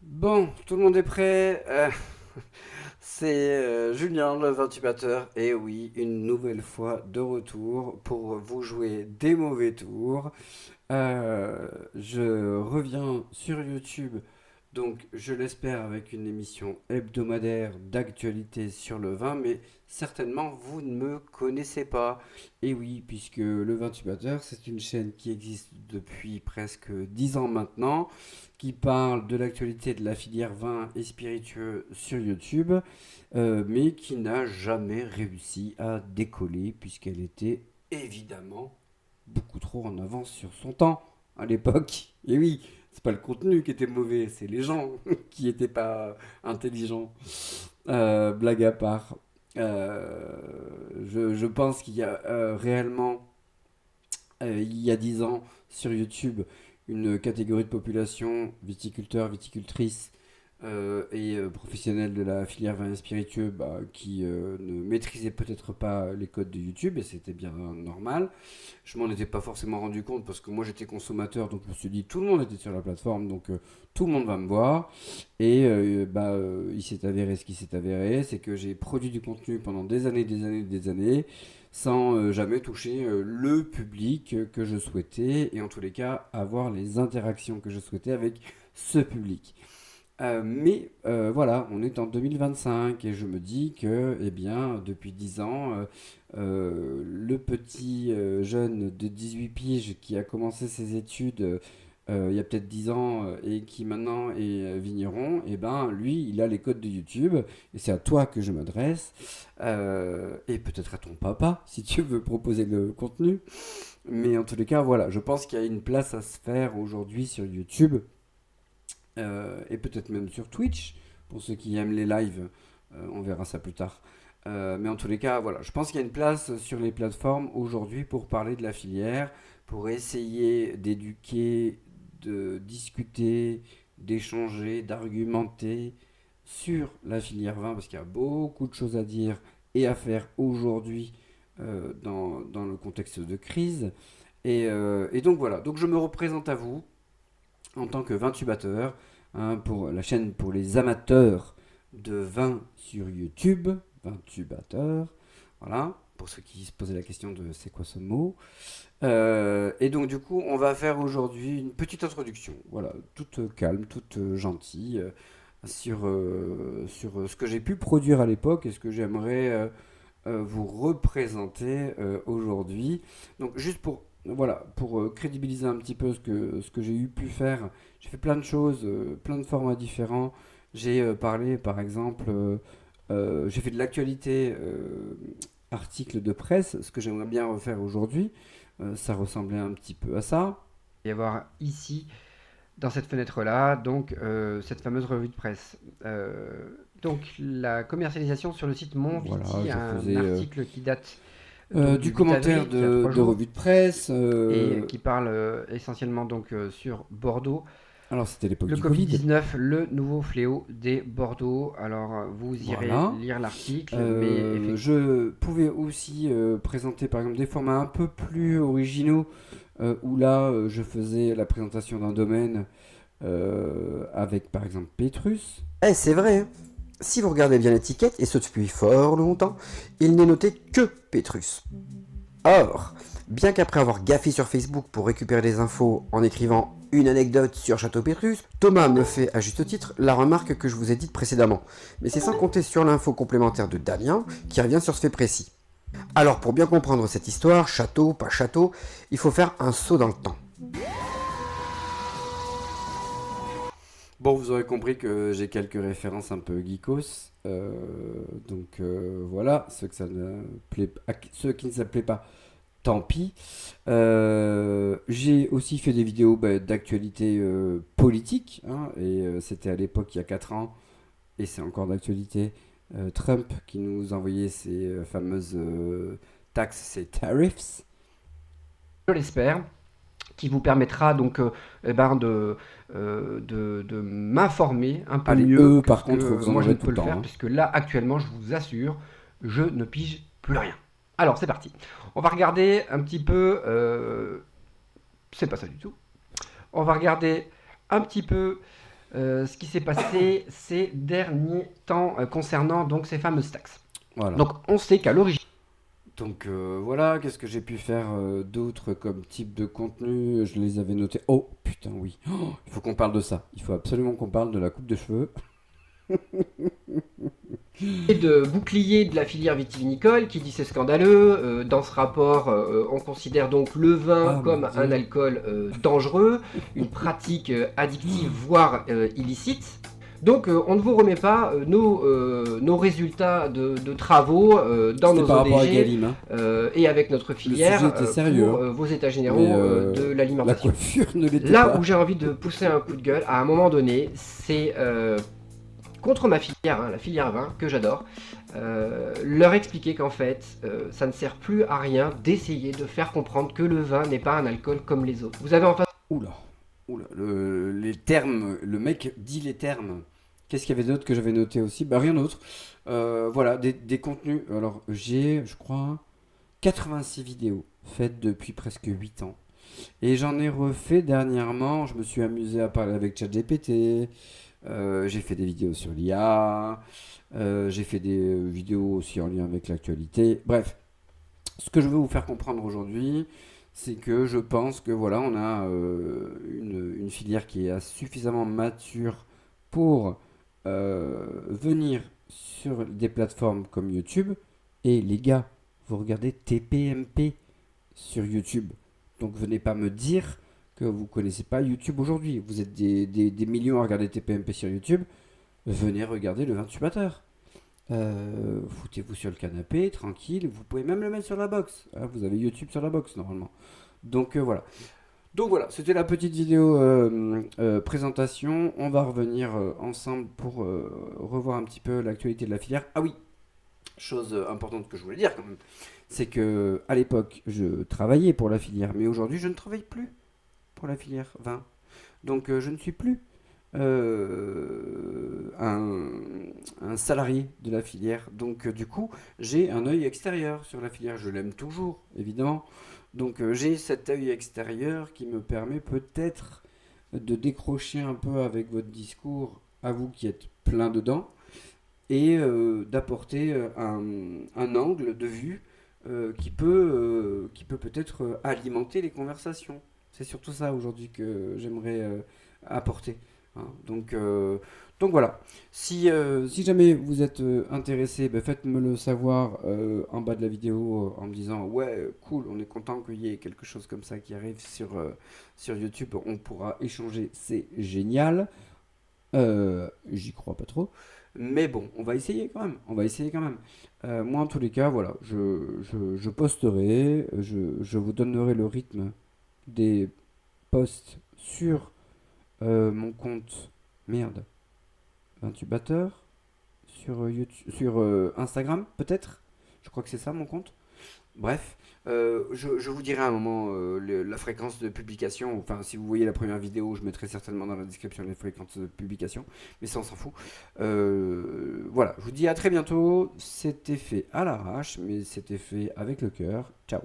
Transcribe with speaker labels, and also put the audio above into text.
Speaker 1: Bon, tout le monde est prêt. C'est Julien, le Vintubateur. Et oui, une nouvelle fois de retour pour vous jouer des mauvais tours. Je reviens sur YouTube, donc je l'espère avec une émission hebdomadaire d'actualité sur le vin, mais certainement vous ne me connaissez pas. Et oui, puisque le Vintubateur, c'est une chaîne qui existe depuis presque 10 ans maintenant, qui parle de l'actualité de la filière vin et spiritueux sur YouTube, mais qui n'a jamais réussi à décoller, puisqu'elle était évidemment beaucoup trop en avance sur son temps à l'époque. Et oui, c'est pas le contenu qui était mauvais, c'est les gens qui étaient pas intelligents. Blague à part. Je pense qu'il y a réellement, il y a 10 ans, sur YouTube, une catégorie de population, viticulteurs, viticultrices, professionnels de la filière vin et spiritueux, qui ne maîtrisaient peut-être pas les codes de YouTube, et c'était bien normal. Je m'en étais pas forcément rendu compte parce que moi j'étais consommateur, donc je me suis dit tout le monde était sur la plateforme, donc tout le monde va me voir. Il s'est avéré ce qui s'est avéré, c'est que j'ai produit du contenu pendant des années, des années, des années, sans jamais toucher le public que je souhaitais, et en tous les cas avoir les interactions que je souhaitais avec ce public. Voilà, on est en 2025 et je me dis que, eh bien, depuis 10 ans, le petit jeune de 18 piges qui a commencé ses études il y a peut-être 10 ans et qui maintenant est vigneron, eh ben, lui, il a les codes de YouTube et c'est à toi que je m'adresse et peut-être à ton papa si tu veux proposer le contenu. Mais en tous les cas, voilà, je pense qu'il y a une place à se faire aujourd'hui sur YouTube et peut-être même sur Twitch, pour ceux qui aiment les lives, on verra ça plus tard. Mais en tous les cas, voilà, je pense qu'il y a une place sur les plateformes aujourd'hui pour parler de la filière, pour essayer d'éduquer, de discuter, d'échanger, d'argumenter sur la filière vin, parce qu'il y a beaucoup de choses à dire et à faire aujourd'hui dans le contexte de crise. Et donc voilà, donc je me représente à vous en tant que vintubateur, hein, pour la chaîne pour les amateurs de vin sur YouTube, vintubateur, voilà, pour ceux qui se posaient la question de c'est quoi ce mot. Et donc du coup, on va faire aujourd'hui une petite introduction, voilà, toute calme, toute gentille, sur ce que j'ai pu produire à l'époque et ce que j'aimerais vous représenter aujourd'hui. Donc juste pour voilà, pour crédibiliser un petit peu ce que j'ai eu pu faire, j'ai fait plein de choses, plein de formats différents. J'ai parlé, par exemple, j'ai fait de l'actualité, article de presse, ce que j'aimerais bien refaire aujourd'hui. Ça ressemblait un petit peu à ça.
Speaker 2: Y avoir ici, dans cette fenêtre-là, donc cette fameuse revue de presse. Donc la commercialisation sur le site
Speaker 1: Voilà,
Speaker 2: Monviti,
Speaker 1: je
Speaker 2: un
Speaker 1: faisais
Speaker 2: article qui date donc du
Speaker 1: du
Speaker 2: 8
Speaker 1: commentaire
Speaker 2: avril, qui a 3
Speaker 1: de
Speaker 2: jours,
Speaker 1: revue de presse.
Speaker 2: et qui parle essentiellement donc sur Bordeaux.
Speaker 1: Alors c'était l'époque
Speaker 2: Le
Speaker 1: du Covid.
Speaker 2: Covid-19, le nouveau fléau des Bordeaux. Alors vous irez
Speaker 1: Voilà.
Speaker 2: lire l'article, mais effectivement,
Speaker 1: Je pouvais aussi présenter par exemple des formats un peu plus originaux où là je faisais la présentation d'un domaine avec par exemple Petrus.
Speaker 3: Eh, c'est vrai, hein. Si vous regardez bien l'étiquette, et ce depuis fort longtemps, il n'est noté que Pétrus. Or, bien qu'après avoir gaffé sur Facebook pour récupérer des infos en écrivant une anecdote sur Château Pétrus, Thomas me fait à juste titre la remarque que je vous ai dite précédemment. Mais c'est sans compter sur l'info complémentaire de Damien qui revient sur ce fait précis. Alors pour bien comprendre cette histoire, château, pas château, il faut faire un saut dans le temps.
Speaker 1: Bon, vous aurez compris que j'ai quelques références un peu geekos. Voilà, ceux qui ne s'appelaient pas, tant pis. J'ai aussi fait des vidéos d'actualité politique, hein, c'était à l'époque il y a 4 ans, et c'est encore d'actualité. Trump qui nous envoyait ses fameuses taxes, ses tariffs.
Speaker 2: je l'espère, qui vous permettra donc de m'informer un peu
Speaker 1: Allez,
Speaker 2: mieux
Speaker 1: eux,
Speaker 2: que
Speaker 1: par
Speaker 2: ce que
Speaker 1: contre, vous en
Speaker 2: moi je
Speaker 1: aurez
Speaker 2: ne
Speaker 1: tout
Speaker 2: peux
Speaker 1: le
Speaker 2: le
Speaker 1: temps,
Speaker 2: faire,
Speaker 1: hein.
Speaker 2: puisque là actuellement je vous assure, je ne pige plus rien. Alors c'est parti. On va regarder un petit peu. C'est pas ça du tout. On va regarder un petit peu ce qui s'est passé ces derniers temps concernant donc ces fameuses taxes.
Speaker 1: Voilà.
Speaker 2: Donc on sait qu'à l'origine,
Speaker 1: Donc voilà, qu'est-ce que j'ai pu faire d'autre comme type de contenu? Je les avais notés. Oh putain, oui. Oh, il faut qu'on parle de ça. Il faut absolument qu'on parle de la coupe de cheveux.
Speaker 2: de bouclier de la filière vitivinicole qui dit c'est scandaleux. Dans ce rapport, on considère donc le vin
Speaker 1: Ah,
Speaker 2: comme
Speaker 1: mon
Speaker 2: un
Speaker 1: Dieu.
Speaker 2: alcool dangereux, une pratique addictive, voire illicite. Donc on ne vous remet pas nos résultats de travaux dans
Speaker 1: C'était
Speaker 2: nos
Speaker 1: par rapport à
Speaker 2: ODG
Speaker 1: Galim, hein.
Speaker 2: et avec notre filière
Speaker 1: sujet était sérieux,
Speaker 2: pour
Speaker 1: hein.
Speaker 2: vos états généraux
Speaker 1: Mais
Speaker 2: de
Speaker 1: la
Speaker 2: l'alimentation.
Speaker 1: coiffure ne l'était
Speaker 2: Là
Speaker 1: pas.
Speaker 2: où j'ai envie de pousser un coup de gueule, à un moment donné, c'est contre ma filière, hein, la filière vin, que j'adore, leur expliquer qu'en fait, ça ne sert plus à rien d'essayer de faire comprendre que le vin n'est pas un alcool comme les autres. Vous avez en face
Speaker 1: Oula, oula, les termes, le mec dit les termes. Qu'est-ce qu'il y avait d'autre que j'avais noté aussi? Bah rien d'autre. Voilà, des contenus. Alors j'ai, je crois, 86 vidéos faites depuis presque 8 ans. Et j'en ai refait dernièrement. Je me suis amusé à parler avec ChatGPT. J'ai fait des vidéos sur l'IA. J'ai fait des vidéos aussi en lien avec l'actualité. Bref, ce que je veux vous faire comprendre aujourd'hui, c'est que je pense que voilà, on a une filière qui est suffisamment mature pour venir sur des plateformes comme YouTube. Et les gars, vous regardez TPMP sur YouTube. Donc venez pas me dire que vous connaissez pas YouTube aujourd'hui. Vous êtes des millions à regarder TPMP sur YouTube. Venez regarder le 28 batteur. Foutez-vous sur le canapé, tranquille. Vous pouvez même le mettre sur la box. Hein, vous avez YouTube sur la box normalement. Donc voilà. Donc voilà, c'était la petite vidéo présentation. On va revenir ensemble pour revoir un petit peu l'actualité de la filière. Ah oui, chose importante que je voulais dire quand même, c'est que à l'époque, je travaillais pour la filière, mais aujourd'hui, je ne travaille plus pour la filière vin. Donc je ne suis plus un salarié de la filière. Donc du coup, j'ai un œil extérieur sur la filière. Je l'aime toujours, évidemment. Donc j'ai cet œil extérieur qui me permet peut-être de décrocher un peu avec votre discours, à vous qui êtes plein dedans, et d'apporter un angle de vue qui peut peut-être alimenter les conversations. C'est surtout ça aujourd'hui que j'aimerais apporter. Hein. Donc voilà. Si jamais vous êtes intéressé, ben faites-me le savoir en bas de la vidéo en me disant ouais, cool, on est content qu'il y ait quelque chose comme ça qui arrive sur YouTube. On pourra échanger, c'est génial. J'y crois pas trop. Mais bon, on va essayer quand même. On va essayer quand même. Moi, en tous les cas, voilà, je posterai, je vous donnerai le rythme des posts sur mon compte. Merde, 28 batteurs. Sur, YouTube, sur Instagram, peut-être. Je crois que c'est ça mon compte. Bref, je vous dirai à un moment la fréquence de publication. Enfin, si vous voyez la première vidéo, je mettrai certainement dans la description les fréquences de publication. Mais ça, on s'en fout. Voilà, je vous dis à très bientôt. C'était fait à l'arrache, mais c'était fait avec le cœur. Ciao.